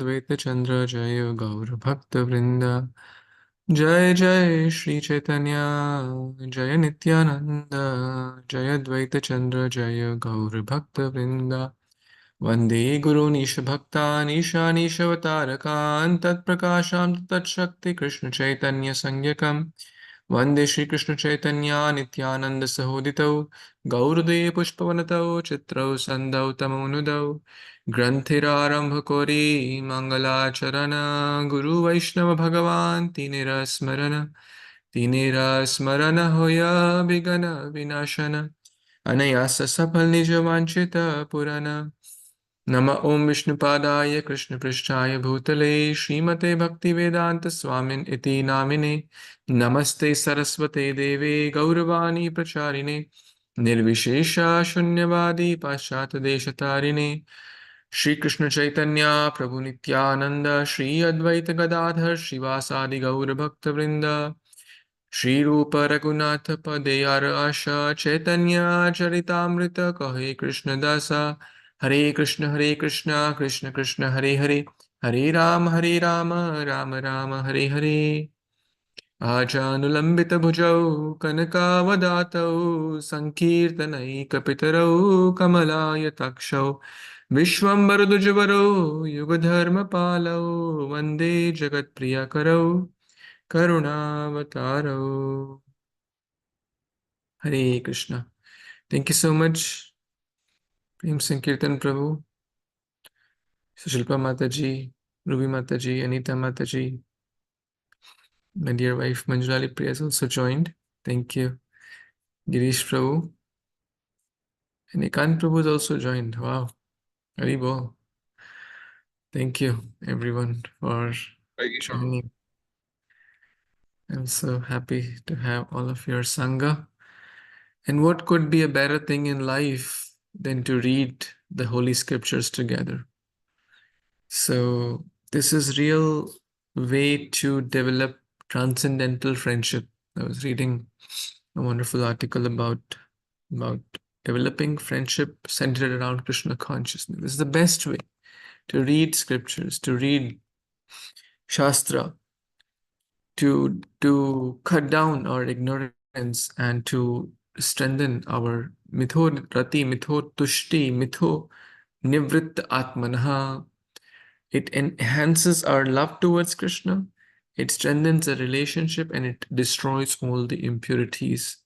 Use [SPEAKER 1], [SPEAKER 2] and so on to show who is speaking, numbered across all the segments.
[SPEAKER 1] Advaita Chandra Jaya Gaur Bhakta Vrinda Jai Jai Shri Chaitanya Jaya Nityananda Jaya Advaita Chandra Jaya Gaur Bhakta Vrinda Vande Guru Nisha Bhaktan Isha Nishavatarakam Tat Prakasham Tat Shakti Krishna Chaitanya Sangyakam Vande Shri Krishna Chaitanya Nityananda Sahoditau Gaurade Pushpavanatau Chitrau Sandau Tamonudau Granthirarambha Kori Mangalacharana Guru Vaishnava Bhagavan Tinera Smarana Hoya Bigana Vinashana Anayasa Sapal Nijavanchita Purana Nama Om Vishnupadaya Krishna Prishtaya Bhutale Srimate Bhaktivedanta Swamin Iti Namine Namaste Saraswate Deve Gauravani Pracharine Nirvishesha Shunyavadi Paschata Deshatarine Shri Krishna Chaitanya Prabhu Nityananda Shri Advaita Gadadhar Shivasadi Gaura Bhakta Vrinda Shri Rupa Raghunatha Padeyar Asha Chaitanya Charitamrita Kahe Krishna Dasa Hare Krishna Krishna Krishna Hare Hare Hare Rama Rama Rama Hare Hare Ajanulambita bhujau kanakavadatou sankirtanaikapitaro kamalayatakshaw Vishwambaradujavaro yugadharma palau Vande Jagat Priyakarau Karunavataro. Hare Krishna. Thank you so much, Prem Sankirtan Prabhu, Shilpa Mataji, Ruby Mataji, Anita Mataji. My dear wife Manjulali Priya has also joined. Thank you. Girish Prabhu. And Ekant Prabhu has also joined. Wow. Haribol. Thank you, everyone, for joining. I'm so happy to have all of your Sangha. And what could be a better thing in life than to read the Holy Scriptures together? So this is real way to develop transcendental friendship. I was reading a wonderful article about developing friendship centered around Krishna consciousness. This is the best way to read scriptures, to read Shastra, to cut down our ignorance and to strengthen our mitho rati, mitho tushti, mitho nivrit atmanaha. It enhances our love towards Krishna, it strengthens a relationship, and it destroys all the impurities.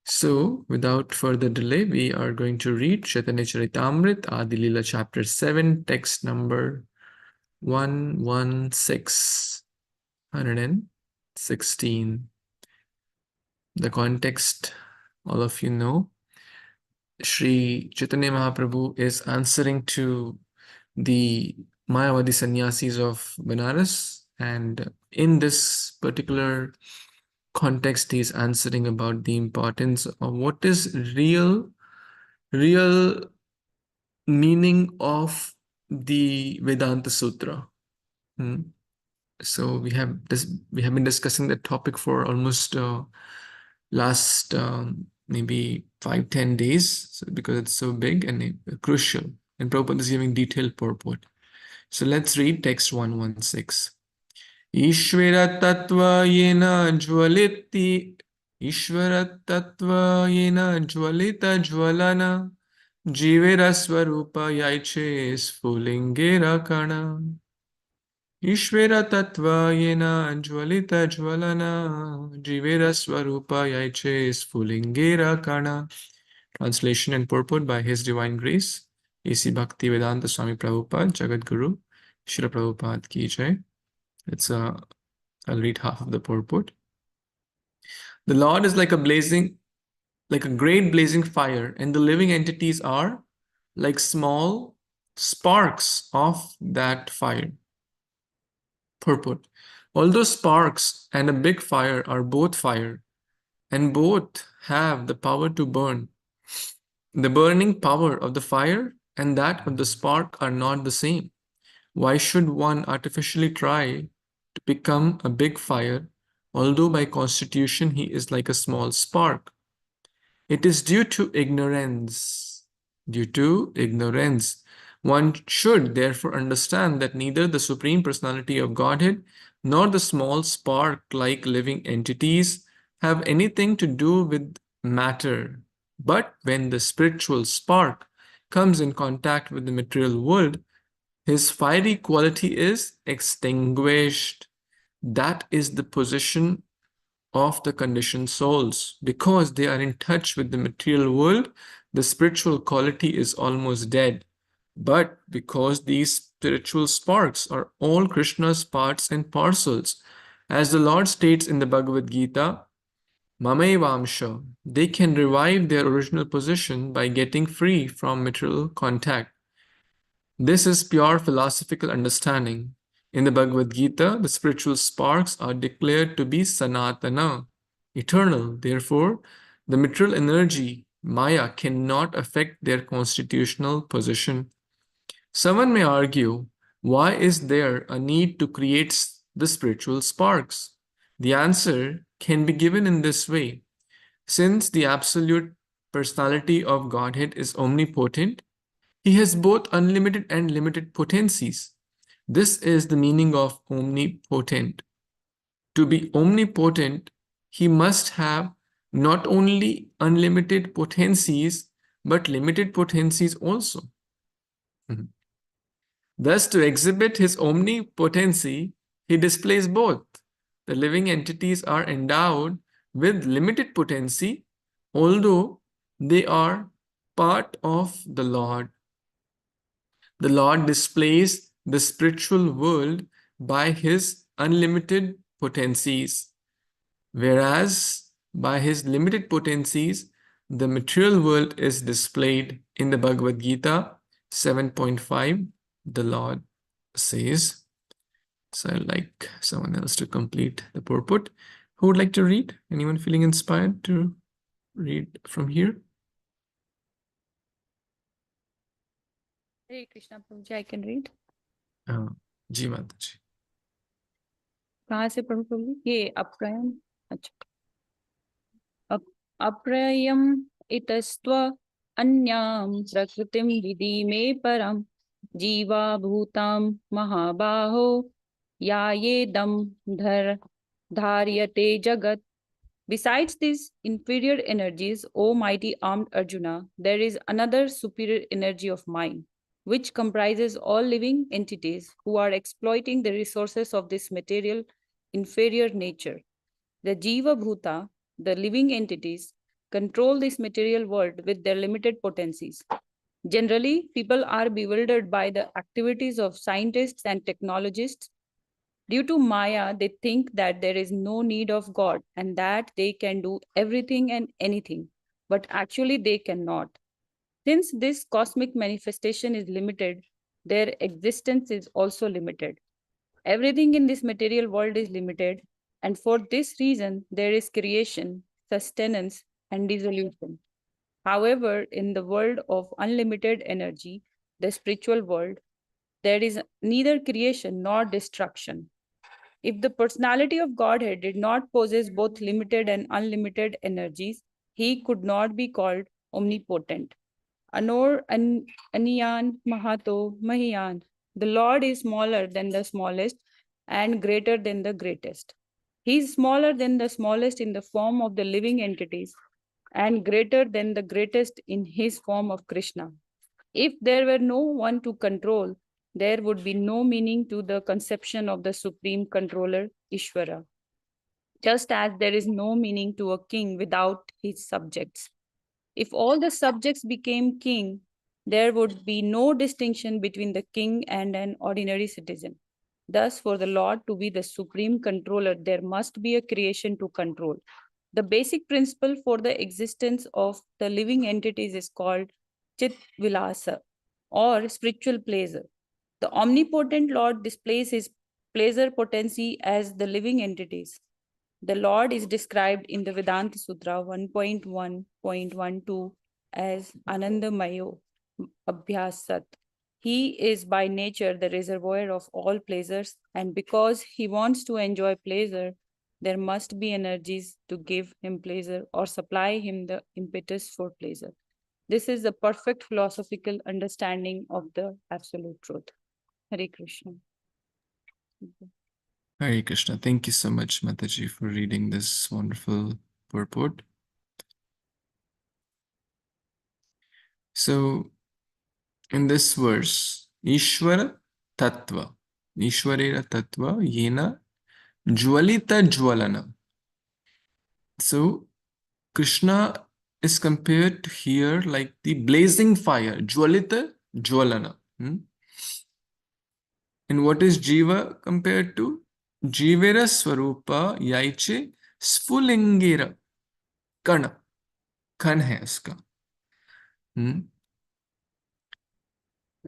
[SPEAKER 1] So, without further delay, we are going to read Caitanya Caritamrita, Adi Lila, chapter 7, text number 116. The context, all of you know. Sri Chaitanya Mahaprabhu is answering to the Mayavadi sannyasis of Benares, and in this particular context, he is answering about the importance of what is real meaning of the Vedanta Sutra. So we have been discussing that topic for almost last maybe 5-10 days, because it's so big and crucial, and Prabhupada is giving detailed purport. So let's read text 116. Ishvara tattva yena jvalita jvalana jivera swarupa yaiche sphulingera kana. Ishvara tattva yena jvalita jvalana jivera swarupa yaiche sphulingera kana. Translation and purport by His Divine Grace, A.C. Bhaktivedanta Swami Prabhupada, Jagat Guru, Srila Prabhupada ki jai. I'll read half of the purport. The Lord is like a great blazing fire, and the living entities are like small sparks of that fire. Purport. Although sparks and a big fire are both fire, and both have the power to burn, the burning power of the fire and that of the spark are not the same. Why should one artificially try to become a big fire, although by constitution he is like a small spark? It is due to ignorance. One should therefore understand that neither the Supreme Personality of Godhead nor the small spark-like living entities have anything to do with matter. But when the spiritual spark comes in contact with the material world, his fiery quality is extinguished. That is the position of the conditioned souls. Because they are in touch with the material world, the spiritual quality is almost dead. But because these spiritual sparks are all Krishna's parts and parcels, as the Lord states in the Bhagavad Gita, Mamevamsha, they can revive their original position by getting free from material contact. This is pure philosophical understanding. In the Bhagavad Gita, the spiritual sparks are declared to be Sanatana, eternal. Therefore, the material energy, Maya, cannot affect their constitutional position. Someone may argue, why is there a need to create the spiritual sparks? The answer can be given in this way. Since the absolute personality of Godhead is omnipotent, he has both unlimited and limited potencies. This is the meaning of omnipotent. To be omnipotent, he must have not only unlimited potencies, but limited potencies also. Mhm. Thus, to exhibit his omnipotency, he displays both. The living entities are endowed with limited potency, although they are part of the Lord. The Lord displays the spiritual world by his unlimited potencies, whereas by his limited potencies, the material world is displayed in the Bhagavad Gita 7.5. The Lord says, so I'd like someone else to complete the purport. Who would like to read? Anyone feeling inspired to read from here?
[SPEAKER 2] Hare Krishna Prabhuji, I can read.
[SPEAKER 1] जी माता जी.
[SPEAKER 2] कहाँ से पढ़ूं प्रभु? ये अप्रयम. अच्छा. अप्रयम इतस्त्व अन्याम प्रकृतिम विधि में परम जीवा भूताम महाबाहो या ये दम धर धार्यते जगत. Besides these inferior energies, O mighty armed Arjuna, there is another superior energy of mind, which comprises all living entities who are exploiting the resources of this material inferior nature. The Jiva Bhuta, the living entities, control this material world with their limited potencies. Generally, people are bewildered by the activities of scientists and technologists. Due to Maya, they think that there is no need of God and that they can do everything and anything, but actually they cannot. Since this cosmic manifestation is limited, their existence is also limited. Everything in this material world is limited, and for this reason, there is creation, sustenance, and dissolution. However, in the world of unlimited energy, the spiritual world, there is neither creation nor destruction. If the personality of Godhead did not possess both limited and unlimited energies, he could not be called omnipotent. Aniyan Mahato Mahiyan. The Lord is smaller than the smallest and greater than the greatest. He is smaller than the smallest in the form of the living entities and greater than the greatest in his form of Krishna. If there were no one to control, there would be no meaning to the conception of the supreme controller, Ishvara, just as there is no meaning to a king without his subjects. If all the subjects became king, there would be no distinction between the king and an ordinary citizen. Thus, for the Lord to be the supreme controller, there must be a creation to control. The basic principle for the existence of the living entities is called Chit Vilasa or spiritual pleasure. The omnipotent Lord displays his pleasure potency as the living entities. The Lord is described in the Vedanta Sutra 1.1.12 as Anandamayo Abhyasat. He is by nature the reservoir of all pleasures, and because he wants to enjoy pleasure, there must be energies to give him pleasure or supply him the impetus for pleasure. This is the perfect philosophical understanding of the absolute truth. Hare Krishna.
[SPEAKER 1] Hare Krishna. Thank you so much, Mataji, for reading this wonderful purport. So, in this verse, Ishvara Tattva, Ishvarera Tattva, Yena Jwalita Jwalana. So, Krishna is compared here like the blazing fire, Jwalita Jwalana. And what is Jiva compared to? Jivera Swarupa Yaiche Sfulingera Kana. Kan hai uska.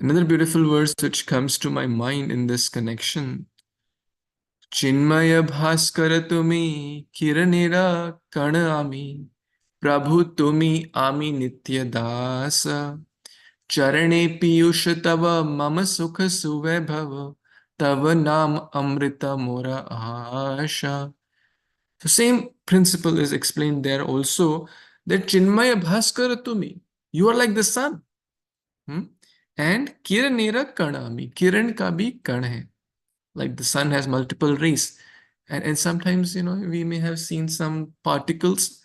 [SPEAKER 1] Another beautiful verse which comes to my mind in this connection. Chinmaya Bhaskara Tumi Kiranera Kana Ami Prabhu Tumi Ami Nitya Dasa Charane Piyush Tava Mama Sukha Suvaibhava Tava Nam Amrita Mora Asha. So same principle is explained there also, that Chinmaya Bhaskara Tumi, you are like the sun. And Kiranera Kanami, Kiran ka bhi kan hai. Like the sun has multiple rays. And sometimes, we may have seen some particles,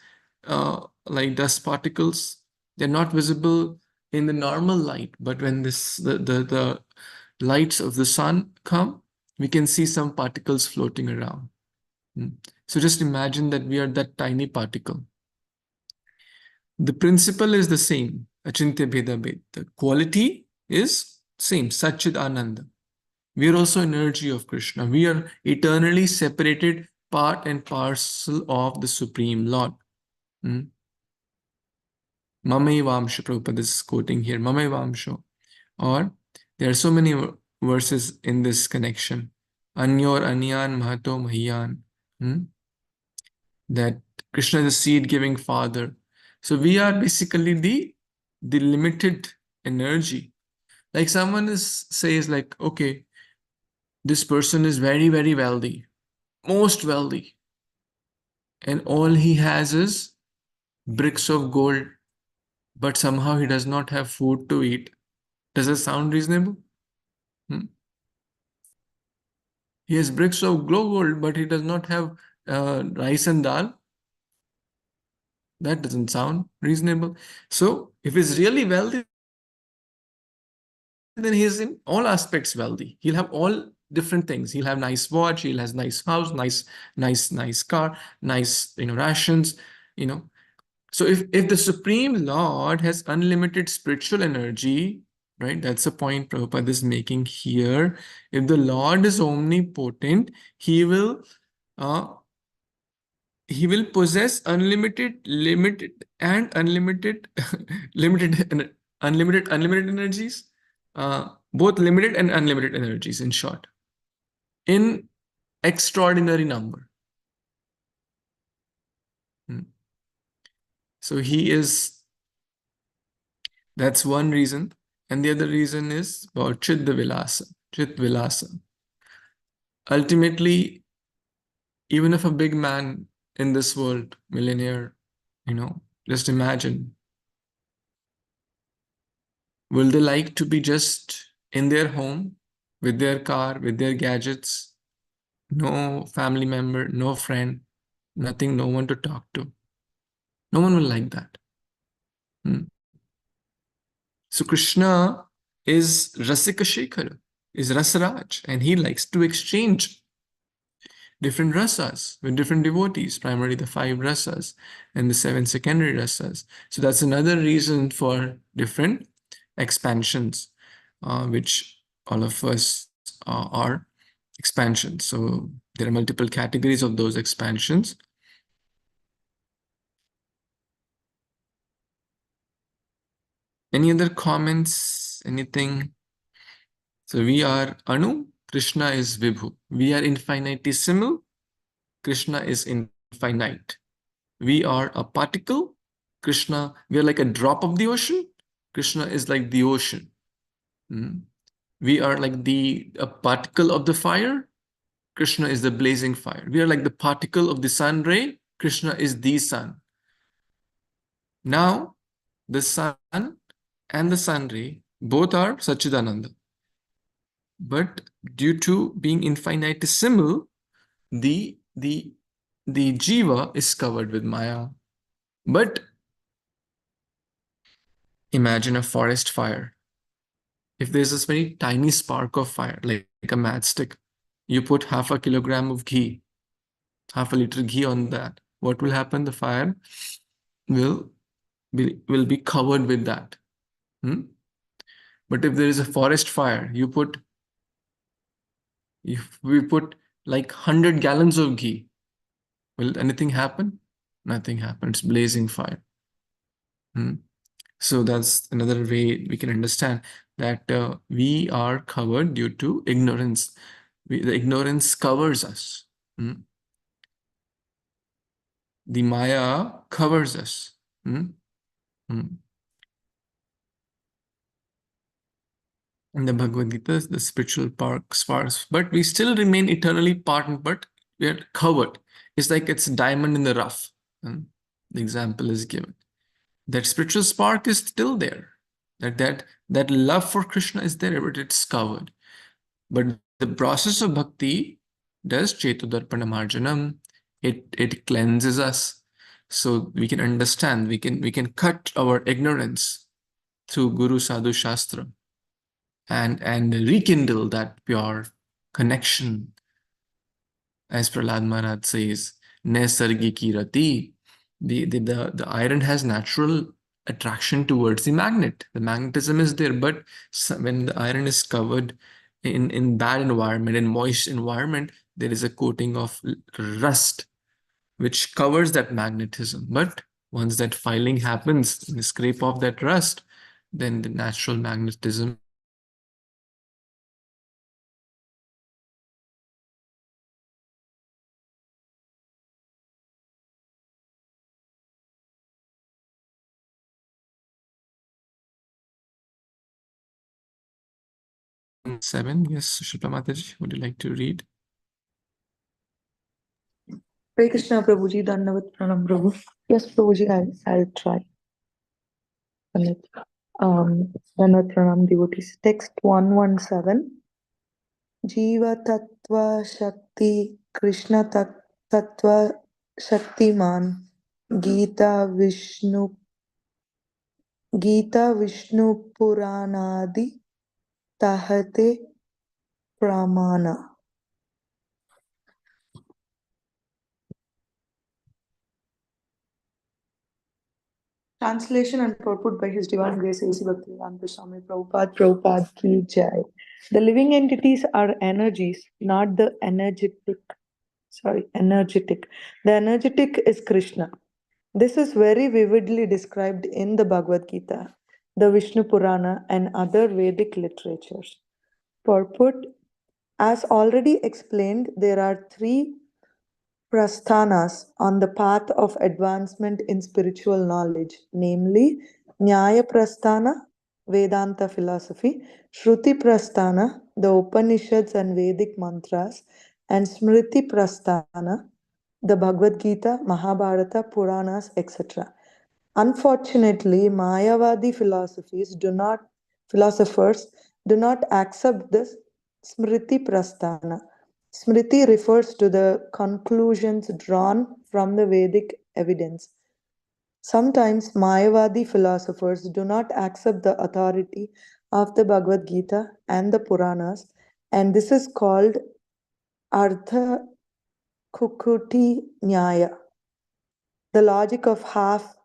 [SPEAKER 1] like dust particles. They're not visible in the normal light, but when the lights of the sun come, we can see some particles floating around. So just imagine that we are that tiny particle. The principle is the same, Achintya Bheda Bhed. The quality is same, Satchid Ananda. We are also energy of Krishna. We are eternally separated part and parcel of the Supreme Lord. Mamai Vamsha, Prabhupada is quoting here, Mamai Vamsha. Or there are so many verses in this connection. Anyor Anyan Mahato Mahiyan. That Krishna is a seed-giving father. So we are basically the limited energy. Like someone says like, okay, this person is very, very wealthy, most wealthy. And all he has is bricks of gold, but somehow he does not have food to eat. Does that sound reasonable? He has bricks of gold, but he does not have rice and dal. That doesn't sound reasonable. So if he's really wealthy, then he is in all aspects wealthy. He'll have all different things. He'll have nice watch, he'll have nice house, nice car, nice rations. So if the Supreme Lord has unlimited spiritual energy, right? That's the point Prabhupada is making here. If the Lord is omnipotent, he will possess unlimited, limited, and unlimited, unlimited energies. Both limited and unlimited energies, in short, in extraordinary number. So that's one reason. And the other reason is about Chit Vilasa. Ultimately, even if a big man in this world, millionaire, just imagine, will they like to be just in their home with their car, with their gadgets, no family member, no friend, nothing, no one to talk to? No one will like that. So Krishna is Rasika Shekhara, is Rasraj, and he likes to exchange different rasas with different devotees, primarily the 5 rasas and the 7 secondary rasas. So that's another reason for different expansions, which all of us are expansions. So there are multiple categories of those expansions. Any other comments? Anything? So we are Anu, Krishna is Vibhu. We are infinitesimal, Krishna is infinite. We are a particle, Krishna, we are like a drop of the ocean, Krishna is like the ocean. We are like a particle of the fire, Krishna is the blazing fire. We are like the particle of the sun ray, Krishna is the sun. Now, The sun and the sun ray both are Sachidananda. But due to being infinitesimal, the the the jiva is covered with Maya. But imagine a forest fire. If there's this very tiny spark of fire, like a matchstick, you put half a kilogram of ghee, half a liter ghee on that. What will happen? The fire will be covered with that. Hmm? But if there is a forest fire, if we put like 100 gallons of ghee, will anything happen? Nothing happens. Blazing fire. Hmm? So that's another way we can understand that we are covered due to ignorance. The ignorance covers us. Hmm? The Maya covers us. Hmm? Hmm. In the Bhagavad Gita, the spiritual sparks, but we still remain eternally part and part. We are covered. It's like it's diamond in the rough. Hmm? The example is given. That spiritual spark is still there. That love for Krishna is there, but it's covered. But the process of bhakti does Chetudarpanamarjanam. It cleanses us. So we can understand, we can cut our ignorance through Guru Sadhu Shastra and rekindle that pure connection. As Prahlad Maharaj says, Nesargi ki rati. The iron has natural attraction towards the magnet. The magnetism is there, but when the iron is covered in bad environment, in moist environment, there is a coating of rust which covers that magnetism. But once that filing happens, the scrape off that rust, then the natural magnetism 7. Yes, Shilpa Mataji, would you like to read?
[SPEAKER 3] Hare Krishna Prabhuji, Dandavat Pranam Prabhu. Yes, Prabhuji, I'll try. Dandavat Pranam devotees. Text 117. Jiva Tattva Shakti Krishna Tattva Shaktiman Gita Vishnu Puranadi Tahate Pramana. Translation and purport by His Divine Grace A.C. Bhaktivedanta Swami Prabhupada Ki Jai. The living entities are energies, not the energetic. Energetic. The energetic is Krishna. This is very vividly described in the Bhagavad Gita, the Vishnu Purana, and other Vedic literatures. Purport. As already explained, there are three prasthanas on the path of advancement in spiritual knowledge, namely Nyaya Prasthana, Vedanta philosophy, Shruti Prasthana, the Upanishads and Vedic mantras, and Smriti Prasthana, the Bhagavad Gita, Mahabharata, Puranas, etc. Unfortunately, Mayavadi philosophers do not accept this Smriti Prasthana. Smriti refers to the conclusions drawn from the Vedic evidence. Sometimes Mayavadi philosophers do not accept the authority of the Bhagavad Gita and the Puranas, and this is called Artha Kukuti Nyaya, the logic of half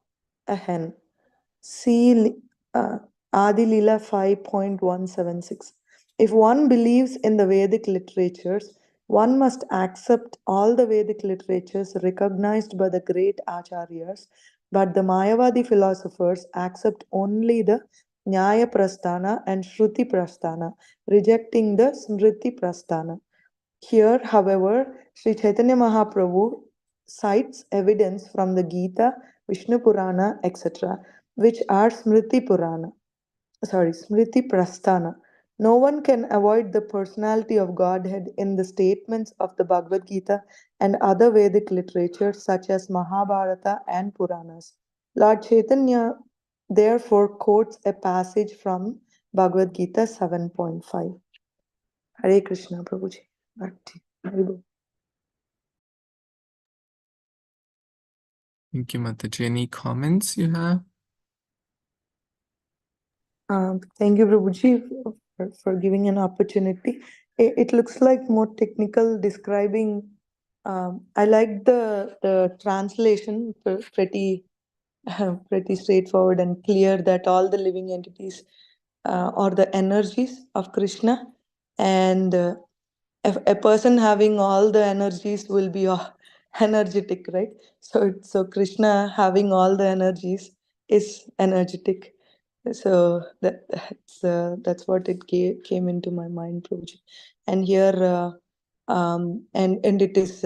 [SPEAKER 3] a hen. See Adi Lila 5.176. If one believes in the Vedic literatures, one must accept all the Vedic literatures recognized by the great acharyas, but the Mayavadi philosophers accept only the Nyaya Prasthana and Shruti Prasthana, rejecting the Smriti Prasthana. Here, however, Sri Chaitanya Mahaprabhu cites evidence from the Gita, Vishnu Purana, etc., which are Smriti Prasthana. No one can avoid the personality of Godhead in the statements of the Bhagavad Gita and other Vedic literature such as Mahabharata and Puranas. Lord Chaitanya therefore quotes a passage from Bhagavad Gita 7.5. Hare Krishna, Prabhuji. Back to you. Hare Bol.
[SPEAKER 1] Thank you, Mataji. Any comments you have?
[SPEAKER 3] Thank you, Prabhuji, for giving an opportunity. It looks like more technical describing. I like the translation, pretty pretty straightforward and clear, that all the living entities are the energies of Krishna, and a person having all the energies will be energetic, right? So Krishna having all the energies is energetic. So that's what it came into my mind, Prabhuji. And here, and it is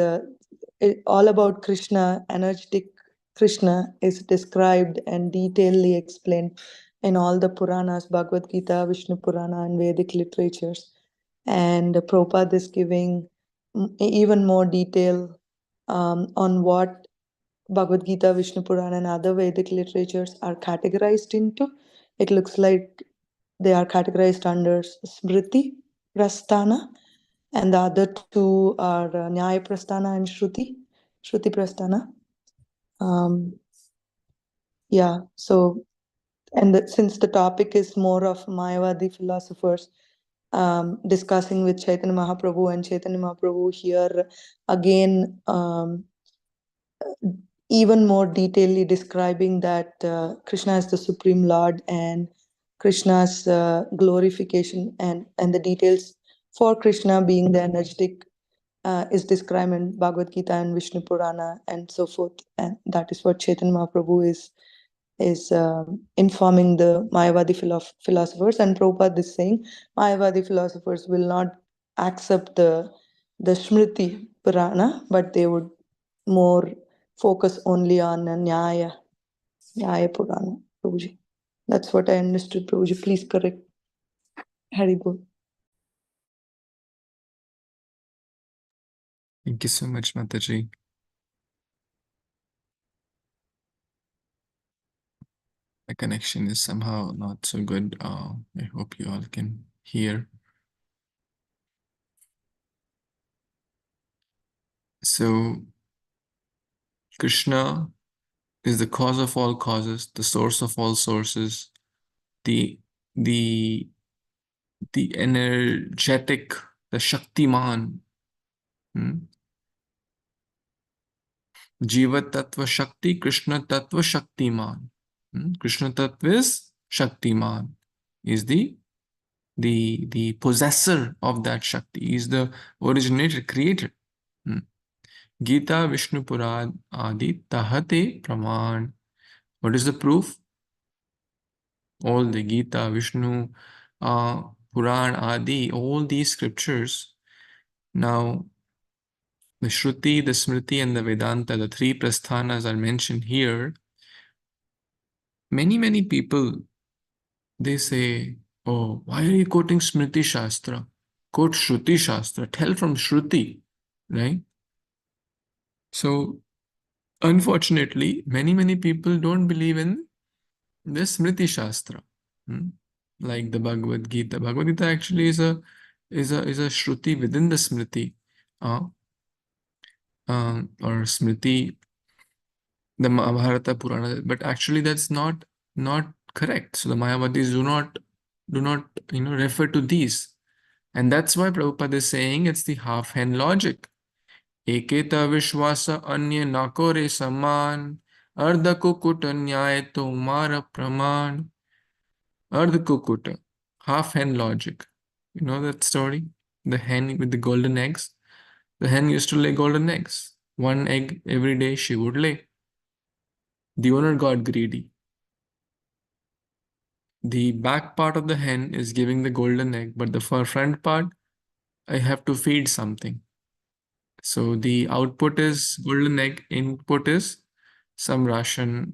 [SPEAKER 3] all about Krishna. Energetic Krishna is described and detailedly explained in all the Puranas, Bhagavad Gita, Vishnu Purana, and Vedic literatures. And Prabhupada is giving even more detail on what Bhagavad Gita, Vishnu Purana, and other Vedic literatures are categorized into. It looks like they are categorized under Smriti Prasthana, and the other two are Nyaya Prasthana and Shruti Prasthana. Yeah, so, and since the topic is more of Mayavadi philosophers, discussing with Chaitanya Mahaprabhu, and Chaitanya Mahaprabhu here again even more detailedly describing that Krishna is the Supreme Lord, and Krishna's glorification and the details for Krishna being the energetic is described in Bhagavad Gita and Vishnu Purana and so forth. And that is what Chaitanya Mahaprabhu is informing the Mayavadi philosophers. And Prabhupada is saying Mayavadi philosophers will not accept the Smriti Purana, but they would more focus only on Nyaya Purana, Prabhuji. That's what I understood, Prabhuji. Please correct. Hari Bol.
[SPEAKER 1] Thank you so much, Mataji. The connection is somehow not so good. I hope you all can hear. So, Krishna is the cause of all causes, the source of all sources, the the energetic, the Shaktiman. Jiva Tattva Shakti, Krishna Tattva Shaktiman. Krishna Tattva is Shaktiman. Is the possessor of that Shakti, is the originator, creator. Gita, Vishnu Puran, Adi, Tahate, Praman. What is the proof? All the Gita, Vishnu, Puran, Adi, all these scriptures. Now, the Shruti, the Smriti, and the Vedanta, the three prasthanas are mentioned here. Many people, they say, oh, why are you quoting Smriti Shastra? Quote Shruti Shastra. Tell from Shruti, right? So, unfortunately, many people don't believe in the Smriti Shastra, like the Bhagavad Gita. Bhagavad Gita actually is a Shruti within the Smriti, or Smriti, the Mahabharata Purana. But actually, that's not correct. So the Mayavadis do not refer to these, and that's why Prabhupada is saying it's the half hen logic. Eketa Vishwasa Anya Nakore Saman Ardha Kukuta Nyaya Tomara Praman. Ardha Kukuta, half hen logic. You know that story? The hen with the golden eggs. The hen used to lay golden eggs. One egg every day she would lay. The owner got greedy. The back part of the hen is giving the golden egg, but the front part, I have to feed something. So the output is golden egg, input is some ration,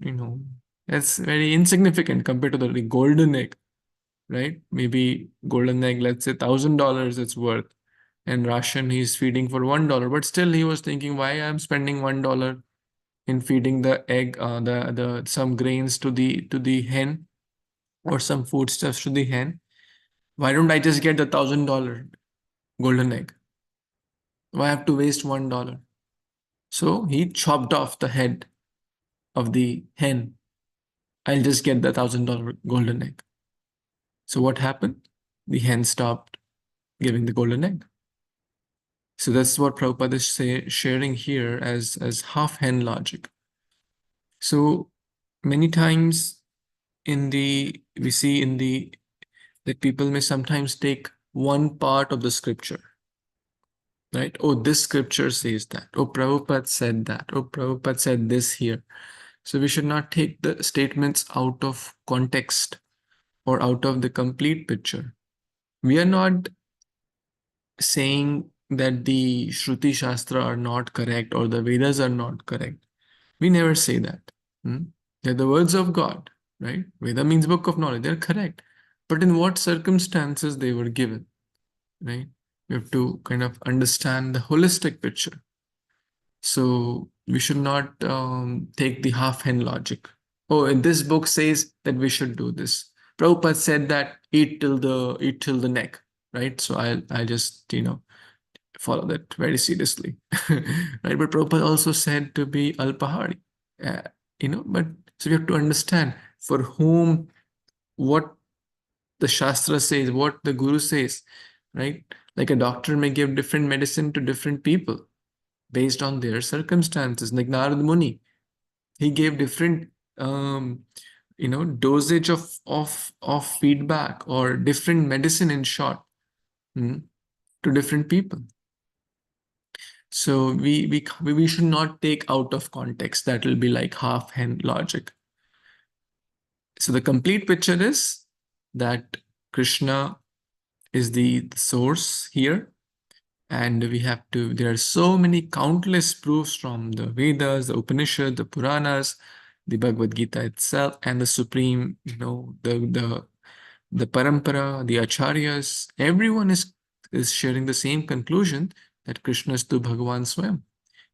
[SPEAKER 1] that's very insignificant compared to the golden egg, right? Maybe golden egg, let's say $1,000 it's worth, and ration he's feeding for $1, but still he was thinking, why I'm spending $1 in feeding the egg, the some grains to the hen, or some foodstuffs to the hen? Why don't I just get the $1,000 golden egg? Why have to waste $1? So he chopped off the head of the hen. I'll just get the $1,000 golden egg. So what happened? The hen stopped giving the golden egg. So that's what Prabhupada is sharing here as half hen logic. So many times we see that people may sometimes take one part of the scripture, right? Oh, this scripture says that. Oh, Prabhupada said that. Oh, Prabhupada said this here. So we should not take the statements out of context or out of the complete picture. We are not saying that the Shruti Shastra are not correct or the Vedas are not correct. We never say that. They're the words of God, right? Veda means book of knowledge. They're correct. But in what circumstances they were given, right? We have to kind of understand the holistic picture. So we should not take the half hen logic. Oh, and this book says that we should do this. Prabhupada said that eat till the neck, right? So I'll just follow that very seriously, right? But Prabhupada also said to be alpahari, uh, But so we have to understand for whom what the Shastra says, what the Guru says, right? Like a doctor may give different medicine to different people based on their circumstances. Like Narad Muni, he gave different dosage of feedback or different medicine in short, to different people. So we should not take out of context. That will be like half hen logic. So the complete picture is that Krishna is the source here, and there are so many countless proofs from the Vedas, the Upanishad, the Puranas, the Bhagavad Gita itself, and the supreme, the parampara, the acharyas. Everyone is sharing the same conclusion that Krishna is tu Bhagavan Swayam.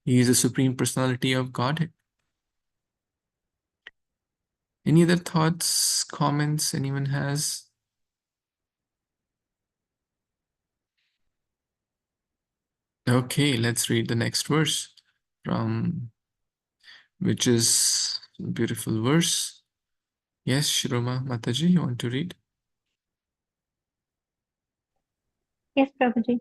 [SPEAKER 1] He is the supreme personality of Godhead. Any other thoughts, comments anyone has? Okay, let's read the next verse which is a beautiful verse. Yes, Shiroma Mataji, you want to read?
[SPEAKER 4] Yes, Prabhuji.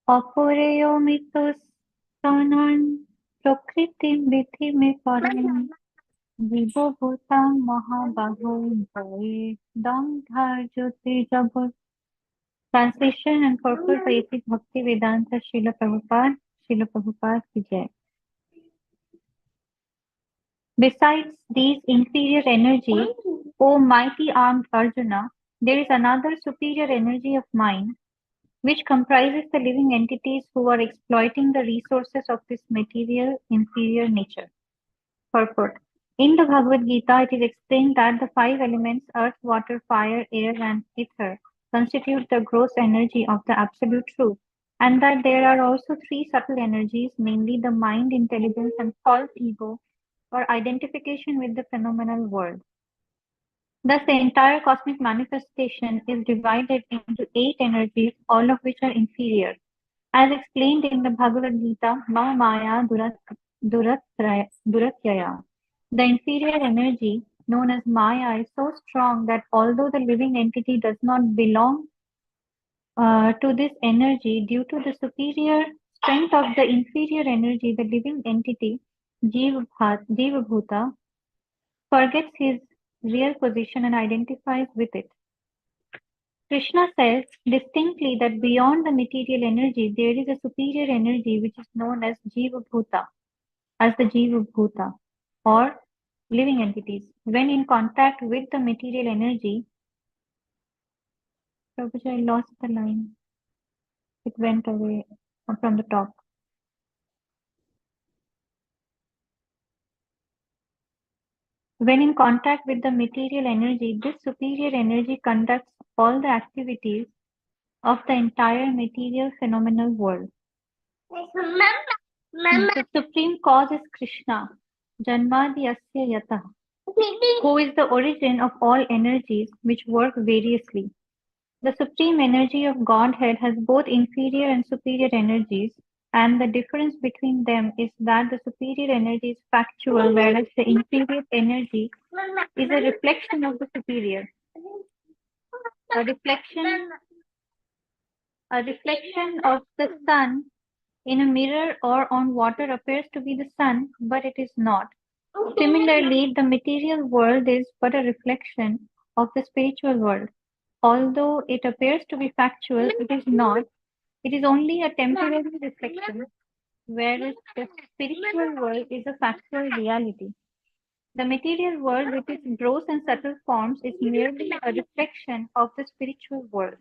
[SPEAKER 4] Apureyo mitos tanan prakritim vidhi me param vivo bhutam mahabaho bhaye dam dhar jyoti jagat. Translation and purport by A.P. Bhakti Vedanta Srila Prabhupada ki jai. Besides these inferior energies, O mighty armed Arjuna, there is another superior energy of mind which comprises the living entities who are exploiting the resources of this material inferior nature. Purport. In the Bhagavad Gita, it is explained that the five elements earth, water, fire, air, and ether constitute the gross energy of the Absolute Truth, and that there are also three subtle energies, namely the mind, intelligence, and false ego, or identification with the phenomenal world. Thus, the entire cosmic manifestation is divided into 8 energies, all of which are inferior. As explained in the Bhagavad Gita, Ma Maya Duratyaya. The inferior energy, known as Maya, is so strong that although the living entity does not belong to this energy, due to the superior strength of the inferior energy, the living entity, Jiva Bhuta, forgets his real position and identifies with it. Krishna says distinctly that beyond the material energy, there is a superior energy which is known as Jiva Bhuta, or living entities. When in contact with the material energy, Prabhuji, I lost the line. It went away from the top. When in contact with the material energy, this superior energy conducts all the activities of the entire material phenomenal world. The supreme cause is Krishna, Janmadi Asya Yata, who is the origin of all energies which work variously. The supreme energy of Godhead has both inferior and superior energies, and the difference between them is that the superior energy is factual, whereas the inferior energy is a reflection of the superior. A reflection of the sun in a mirror or on water appears to be the sun, but it is not. Similarly, the material world is but a reflection of the spiritual world. Although it appears to be factual, it is not. It is only a temporary reflection, whereas the spiritual world is a factual reality. The material world, with its gross and subtle forms, is merely a reflection of the spiritual world.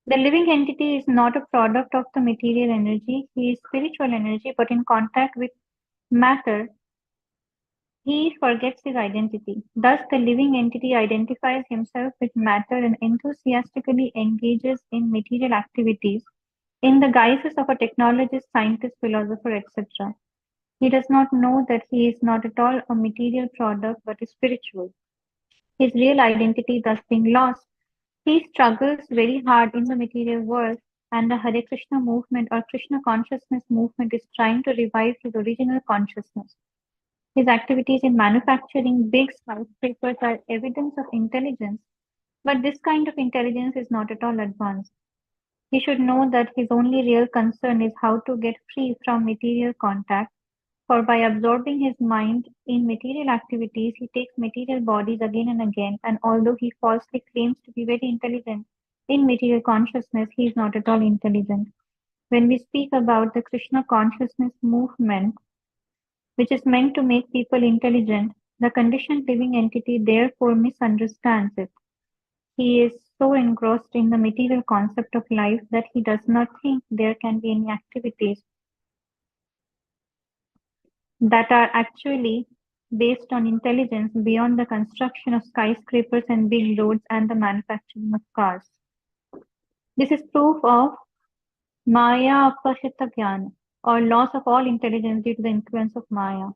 [SPEAKER 4] The living entity is not a product of the material energy, he is spiritual energy, but in contact with matter, he forgets his identity. Thus, the living entity identifies himself with matter and enthusiastically engages in material activities in the guises of a technologist, scientist, philosopher, etc. He does not know that he is not at all a material product but is spiritual. His real identity thus being lost, he struggles very hard in the material world, and the Hare Krishna movement or Krishna consciousness movement is trying to revive his original consciousness. His activities in manufacturing big skyscrapers are evidence of intelligence, but this kind of intelligence is not at all advanced. He should know that his only real concern is how to get free from material contact, for by absorbing his mind in material activities, he takes material bodies again and again, and although he falsely claims to be very intelligent in material consciousness, he is not at all intelligent. When we speak about the Krishna consciousness movement, which is meant to make people intelligent, the conditioned living entity therefore misunderstands it. He is so engrossed in the material concept of life that he does not think there can be any activities that are actually based on intelligence beyond the construction of skyscrapers and big roads and the manufacturing of cars. This is proof of Maya Apashita Jnana, or loss of all intelligence due to the influence of Maya.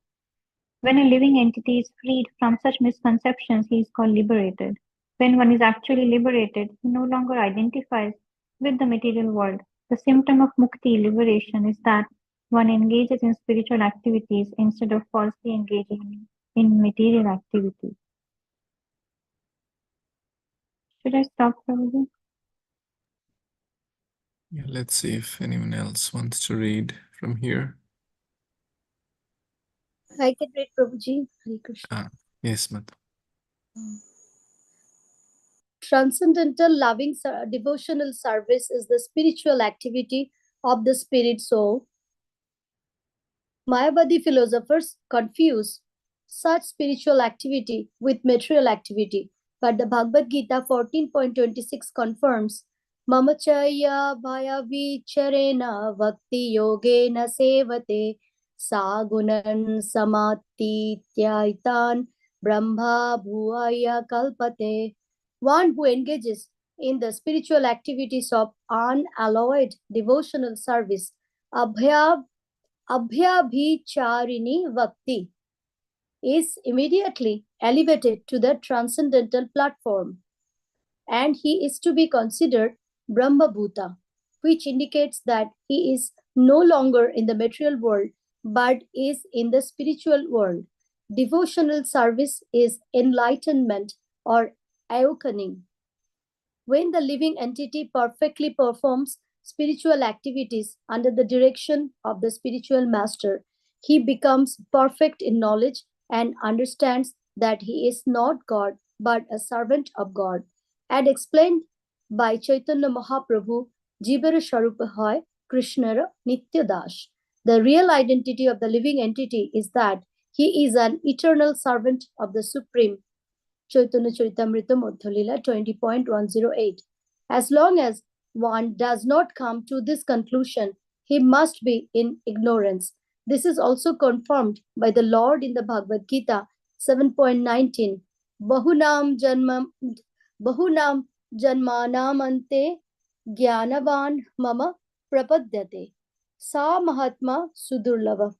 [SPEAKER 4] When a living entity is freed from such misconceptions, he is called liberated. When one is actually liberated, he no longer identifies with the material world. The symptom of mukti, liberation, is that one engages in spiritual activities instead of falsely engaging in material activities. Should I stop, Prabhuji?
[SPEAKER 1] Yeah, let's see if anyone else wants to read from here.
[SPEAKER 5] I can read, Prabhuji. Hare Krishna.
[SPEAKER 1] Yes, Mata.
[SPEAKER 5] Transcendental loving devotional service is the spiritual activity of the spirit soul. Mayavadi philosophers confuse such spiritual activity with material activity, but the Bhagavad Gita 14.26 confirms Mamachaya bhaya vicharena bhakti yogena sevate sagunan samatityaitan brahma bhuaya kalpate. One who engages in the spiritual activities of unalloyed devotional service, Abhyabhicharini Vakti, is immediately elevated to the transcendental platform, and he is to be considered Brahmabhuta, which indicates that he is no longer in the material world but is in the spiritual world. Devotional service is enlightenment or awakening. When the living entity perfectly performs spiritual activities under the direction of the spiritual master, he becomes perfect in knowledge and understands that he is not God but a servant of God. As explained by Chaitanya Mahaprabhu, Jivara Sharupa Hoy, Krishnara Nitya Das. The real identity of the living entity is that he is an eternal servant of the Supreme. Caitanya Caritamrita Lila 20.108. As long as one does not come to this conclusion, he must be in ignorance. This is also confirmed by the Lord in the Bhagavad Gita 7.19. Bahunam janmanam ante jnanavan mama prapadyate. Sa Mahatma Sudurlava.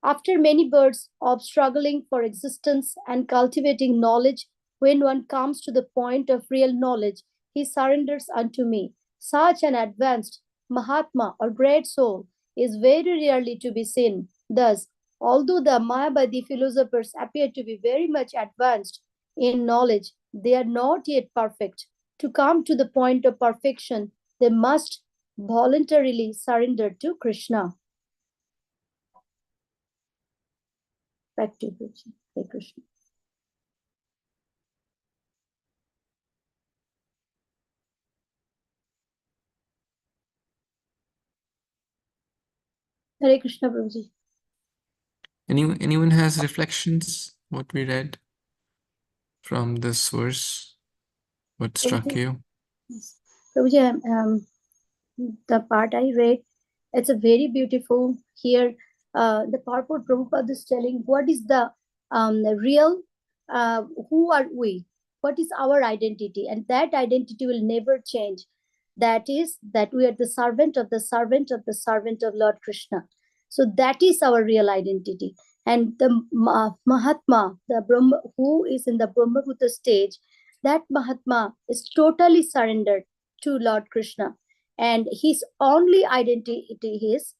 [SPEAKER 5] After many births of struggling for existence and cultivating knowledge, when one comes to the point of real knowledge, he surrenders unto me. Such an advanced Mahatma or great soul is very rarely to be seen. Thus, although the Mayavadi philosophers appear to be very much advanced in knowledge, they are not yet perfect. To come to the point of perfection, they must voluntarily surrender to Krishna. Back to you, Hare Krishna. Hare Krishna, Prabhuji.
[SPEAKER 1] Anyone has reflections? What we read from this verse? What struck
[SPEAKER 5] Prabhuji,
[SPEAKER 1] you?
[SPEAKER 5] yes. Prabhuji, the part I read, it's a very beautiful here. The purport Prabhupada is telling what is the real, who are we? What is our identity? And that identity will never change. That is that we are the servant of the servant of the servant of Lord Krishna. So that is our real identity. And the Mahatma, the Brahma, who is in the Brahmabhuta stage, that Mahatma is totally surrendered to Lord Krishna. And his only identity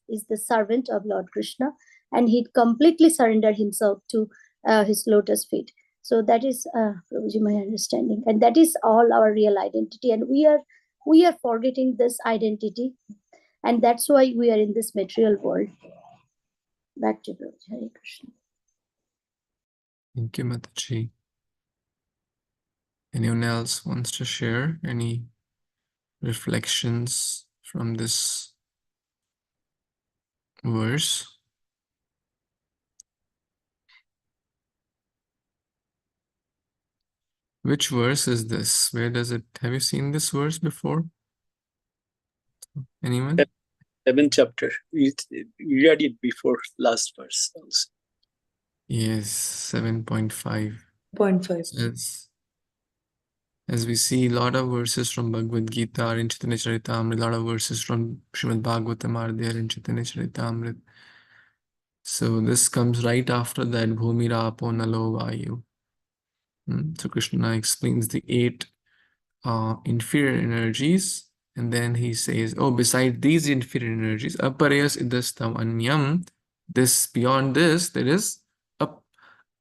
[SPEAKER 5] is the servant of Lord Krishna, and he completely surrendered himself to his lotus feet. So that is Prabhuji, my understanding, and that is all our real identity. And we are forgetting this identity, and that's why we are in this material world. Back to Prabhuji. Hare Krishna.
[SPEAKER 1] Thank you, Mataji. Anyone else wants to share any reflections from this verse? Which verse is this? Where does it? Have you seen this verse before? Anyone?
[SPEAKER 6] 7th chapter. We read it before last verse also.
[SPEAKER 1] Yes, 7.5.
[SPEAKER 3] 0.5.
[SPEAKER 1] As we see, a lot of verses from Bhagavad Gita are in Caitanya Caritamrita, a lot of verses from Srimad Bhagavatam are there in Caitanya Caritamrita. So this comes right after that Bhumira Apo Nalo Vayu. So Krishna explains the 8 inferior energies, and then he says, oh, beside these inferior energies, aparayas idastam anyam, this, beyond this, there is a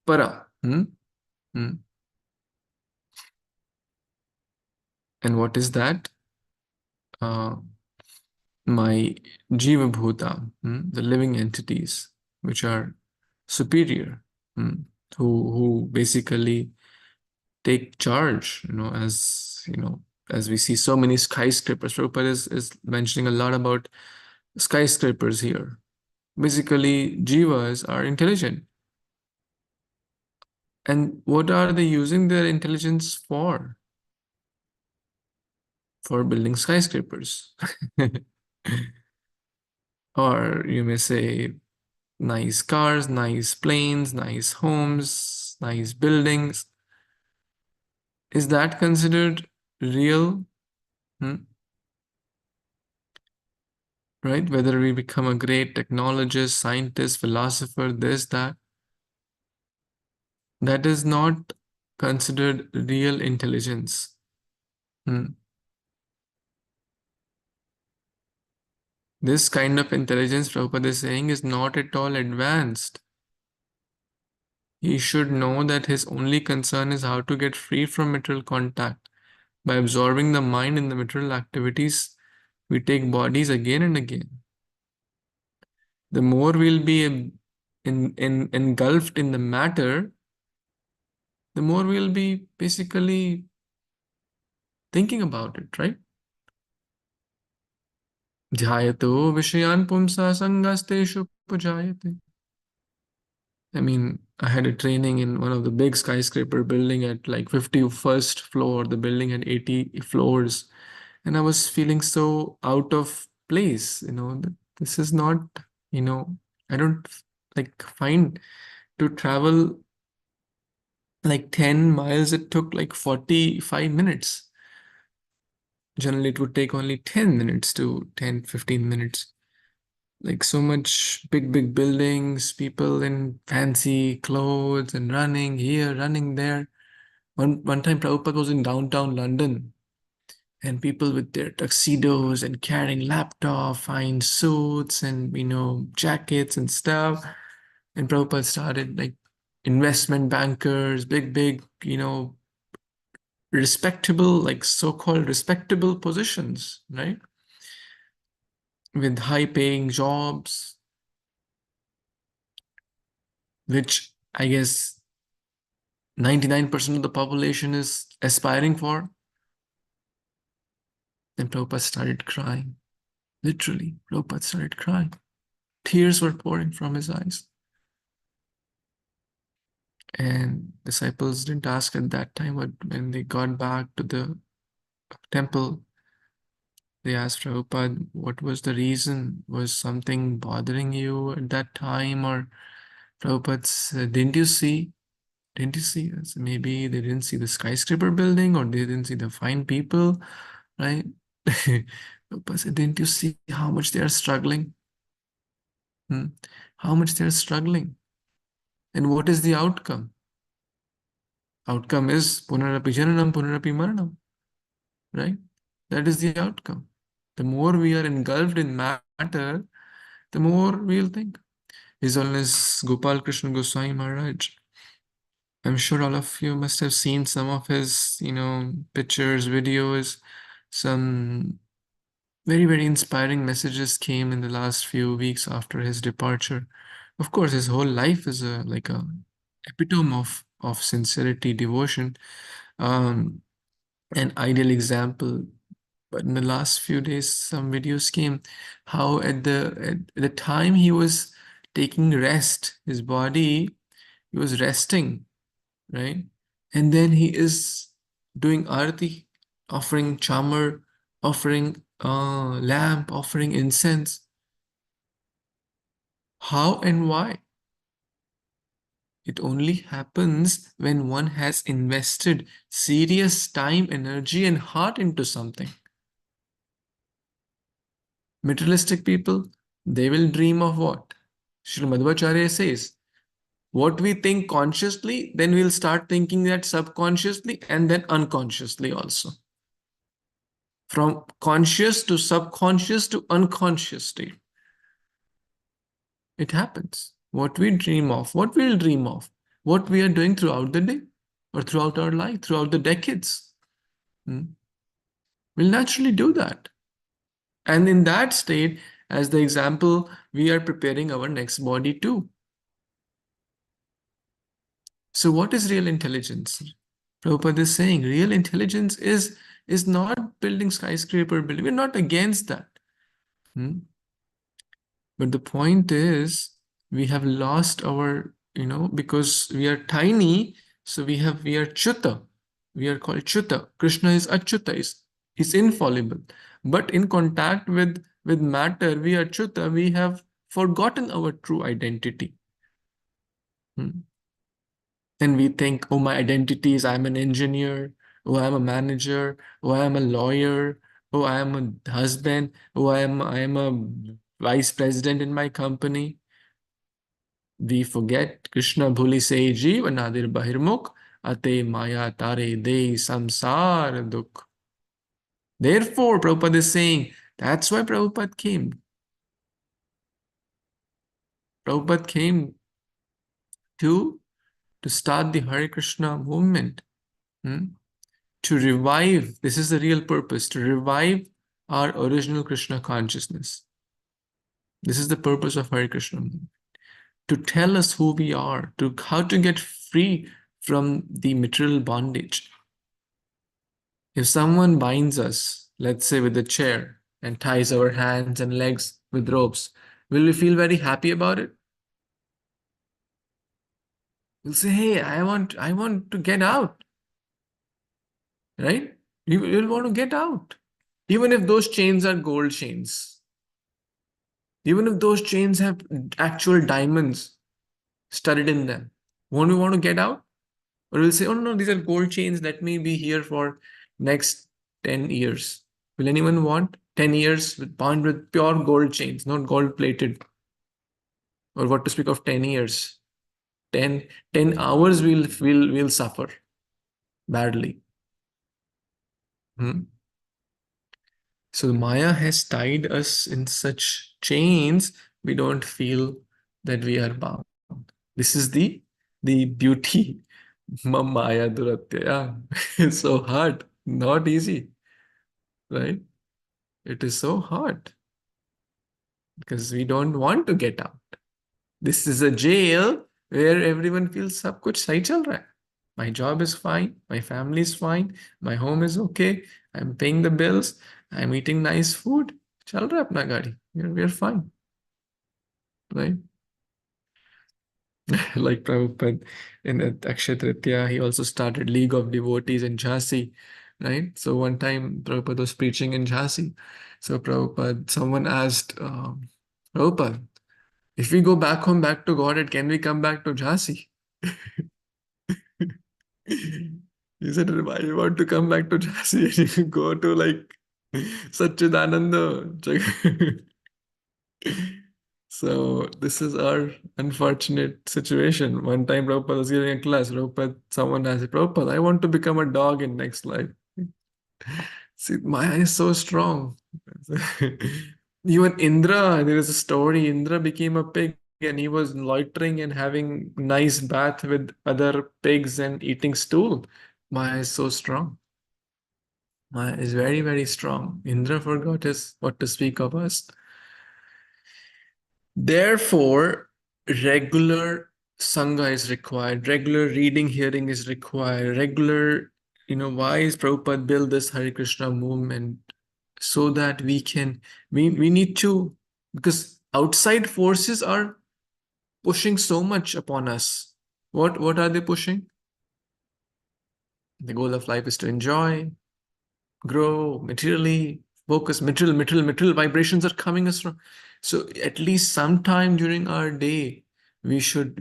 [SPEAKER 1] para. And what is that? My Jiva Bhuta, the living entities, which are superior, who basically take charge, as we see so many skyscrapers. Prabhupada is mentioning a lot about skyscrapers here. Basically, jivas are intelligent. And what are they using their intelligence for? For building skyscrapers. Or you may say nice cars, nice planes, nice homes, nice buildings. Is that considered real? Right? Whether we become a great technologist, scientist, philosopher, this, that is not considered real intelligence. This kind of intelligence, Prabhupada is saying, is not at all advanced. He should know that his only concern is how to get free from material contact. By absorbing the mind in the material activities, we take bodies again and again. The more we'll be engulfed in the matter, the more we'll be basically thinking about it, right? Dhyayato vishayan pumsa sangasteshu pujayate. I mean, I had a training in one of the big skyscraper building at like 51st floor. The building had 80 floors. And I was feeling so out of place, this is not, I don't find to travel like 10 miles, it took like 45 minutes. Generally, it would take only 10 minutes to 10, 15 minutes. like so much big buildings, people in fancy clothes and running here, running there. One time Prabhupada was in downtown London, and people with their tuxedos and carrying laptop, fine suits and jackets and stuff. And Prabhupada started like investment bankers, big, respectable, like so-called respectable positions, right? With high-paying jobs, which I guess 99% of the population is aspiring for. Then Prabhupada started crying. Literally, Prabhupada started crying. Tears were pouring from his eyes. And disciples didn't ask at that time, but when they got back to the temple, they asked Prabhupada, what was the reason? Was something bothering you at that time? Or Prabhupada said, didn't you see? Didn't you see? So maybe they didn't see the skyscraper building, or they didn't see the fine people, right? Prabhupada said, didn't you see how much they are struggling? How much they are struggling? And what is the outcome? Outcome is punarapi jananam, punarapi maranam, right? That is the outcome. The more we are engulfed in matter, the more we'll think. His Holiness Gopal Krishna Goswami Maharaj. I'm sure all of you must have seen some of his, pictures, videos. Some very inspiring messages came in the last few weeks after his departure. Of course, his whole life is like a epitome of sincerity, devotion, an ideal example. But in the last few days, some videos came how at the time he was taking rest, his body, he was resting, right? And then he is doing arati, offering chamar, offering lamp, offering incense. How and why? It only happens when one has invested serious time, energy, and heart into something. Materialistic people, they will dream of what? Srila Madhvacharya says, what we think consciously, then we'll start thinking that subconsciously and then unconsciously also. From conscious to subconscious to unconscious state. It happens. What we dream of, what we'll dream of, what we are doing throughout the day or throughout our life, throughout the decades. We'll naturally do that. And in that state, as the example, we are preparing our next body too. So what is real intelligence? Prabhupada is saying real intelligence is not building skyscraper building. We're not against that. But the point is we have lost our, because we are tiny, so we are chuta. We are called chuta. Krishna is achuta, is infallible. But in contact with matter, we are chuta. We have forgotten our true identity. And we think, oh, my identity is I'm an engineer, oh, I'm a manager, oh, I'm a lawyer, oh, I'm a husband, oh, I'm a vice president in my company. We forget Krishna bhuli se jeev nadir bahirmukh ate maya tare de samsar dukh. Therefore, Prabhupada is saying, that's why Prabhupada came. Prabhupada came to start the Hare Krishna movement. To revive, this is the real purpose, to revive our original Krishna consciousness. This is the purpose of Hare Krishna movement. To tell us who we are, to how to get free from the material bondage. If someone binds us, let's say with a chair, and ties our hands and legs with ropes, will we feel very happy about it? We'll say, hey, I want to get out. Right? You will want to get out. Even if those chains are gold chains. Even if those chains have actual diamonds studded in them. Won't we want to get out? Or we'll say, oh no, these are gold chains. Let me be here for next 10 years. Will anyone want 10 years bound with pure gold chains, not gold plated? Or what to speak of 10 years? 10 hours we'll suffer badly. So Maya has tied us in such chains, we don't feel that we are bound. This is the beauty. Maya Duratya. Yeah. It's so hard, not easy, right? It is so hard because we don't want to get out. This is a jail where everyone feels सब कुछ सही चल रहा है. My job is fine, my family is fine, my home is okay, I'm paying the bills, I'm eating nice food. चल रहा है अपना गाड़ी. We're fine, right? Like Prabhupada in Akshaya Tritiya, he also started League of Devotees in Jhansi, right? So one time Prabhupada was preaching in Jhansi. So someone asked, Prabhupada, if we go back home, back to Godhead, can we come back to Jhansi? He said, why you want to come back to Jhansi? You go to like Satchidananda. So this is our unfortunate situation. One time Prabhupada was giving a class. Someone asked, Prabhupada, I want to become a dog in next life. See, Maya is so strong. Even Indra, there is a story. Indra became a pig and he was loitering and having nice bath with other pigs and eating stool. Maya is so strong. Maya is very, very strong. Indra forgot his what to speak of us. Therefore, regular Sangha is required, regular reading, hearing is required, regular, why is Prabhupada build this Hare Krishna movement? So that we need to, because outside forces are pushing so much upon us. What are they pushing? The goal of life is to enjoy, grow materially, focus, material vibrations are coming us from. So at least sometime during our day, we should,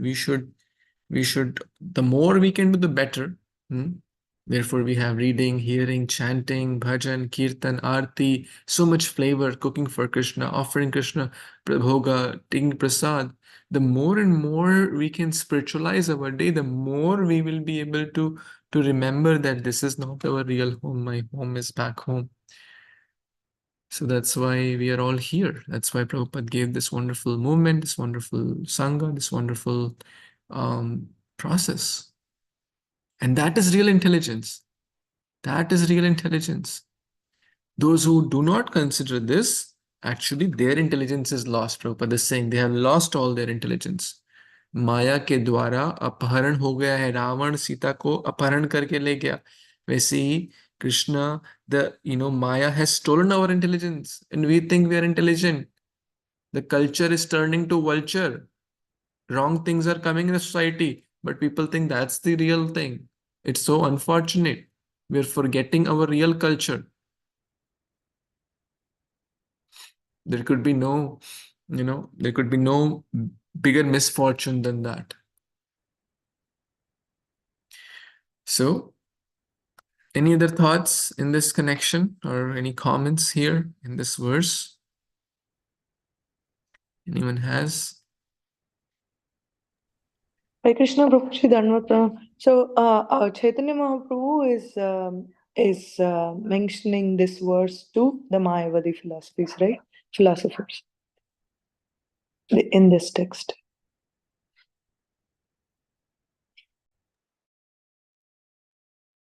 [SPEAKER 1] the more we can do, the better. Therefore, we have reading, hearing, chanting, bhajan, kirtan, arti, so much flavor, cooking for Krishna, offering Krishna bhoga, taking prasad. The more and more we can spiritualize our day, the more we will be able to remember that this is not our real home. My home is back home. So that's why we are all here. That's why Prabhupada gave this wonderful movement, this wonderful Sangha, this wonderful process. And that is real intelligence. That is real intelligence. Those who do not consider this, actually their intelligence is lost. Prabhupada is saying they have lost all their intelligence. माया के द्वारा अपहरण हो गया है. रावण सीता को अपहरण करके ले गया. वैसे ही Krishna, Maya has stolen our intelligence and we think we are intelligent. The culture is turning to vulture. Wrong things are coming in the society, but people think that's the real thing. It's so unfortunate. We're forgetting our real culture. There could be no, there could be no bigger misfortune than that. So, any other thoughts in this connection or any comments here in this verse? Anyone has?
[SPEAKER 3] Hare Krishna Prabhu Shri Dhanvata. So Chaitanya Mahaprabhu is mentioning this verse to the Mayavadi philosophies, right? Philosophers in this text.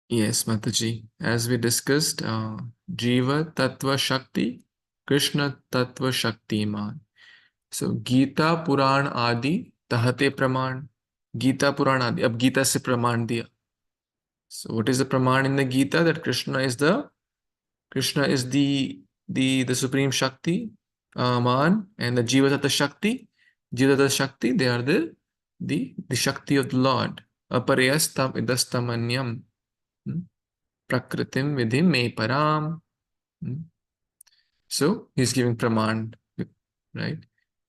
[SPEAKER 1] Yes, Mataji. As we discussed, Jiva Tattva Shakti, Krishna Tattva Shakti Man. So Gita Puran Adi Tahate Praman. Gita Puran Adi. Ab Gita se Praman diya. So what is the Praman in the Gita? That Krishna is the Supreme Shakti, Man, and the Jiva Tattva Shakti. Jiva Tattva Shakti, they are the Shakti of the Lord. Aparayastam idastamanyam. Prakritim vidhim me param. So he's giving praman, right?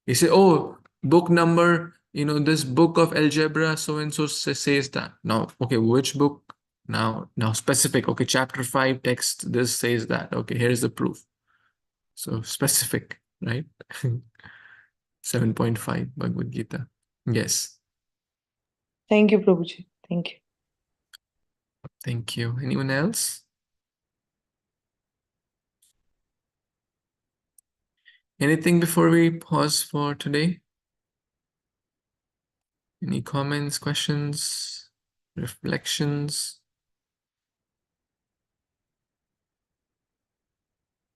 [SPEAKER 1] He say, oh, book number, this book of algebra, so and so says that. Now, okay, which book Now specific. Okay, chapter 5 text, this says that. Okay, here's the proof. So specific, right? 7.5 Bhagavad Gita. Yes.
[SPEAKER 3] Thank you, Prabhuji. Thank you.
[SPEAKER 1] Thank you. Anyone else? Anything before we pause for today? Any comments, questions, reflections?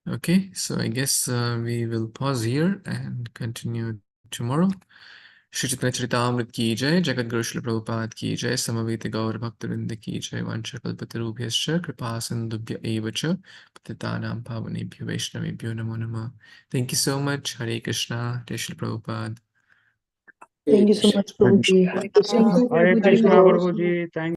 [SPEAKER 1] Okay, so I guess we will pause here and continue tomorrow. Shri Caitanya Caritamrita ki jai, Jagat Guru Srila Prabhupada ki jai, Samaveta Gaur Bhaktarinda ki jai, Vanchakalpatarubhyascha, Kripasindubhya eva cha, Patitanam Pavanebhyo Vaishnavebhyo Namo Namah. Thank you so much. Hare Krishna, Jai Srila Prabhupada.
[SPEAKER 3] Thank you so much, Prabhuji. Hare Krishna.
[SPEAKER 7] Hare Krishna, Prabhuji. Thank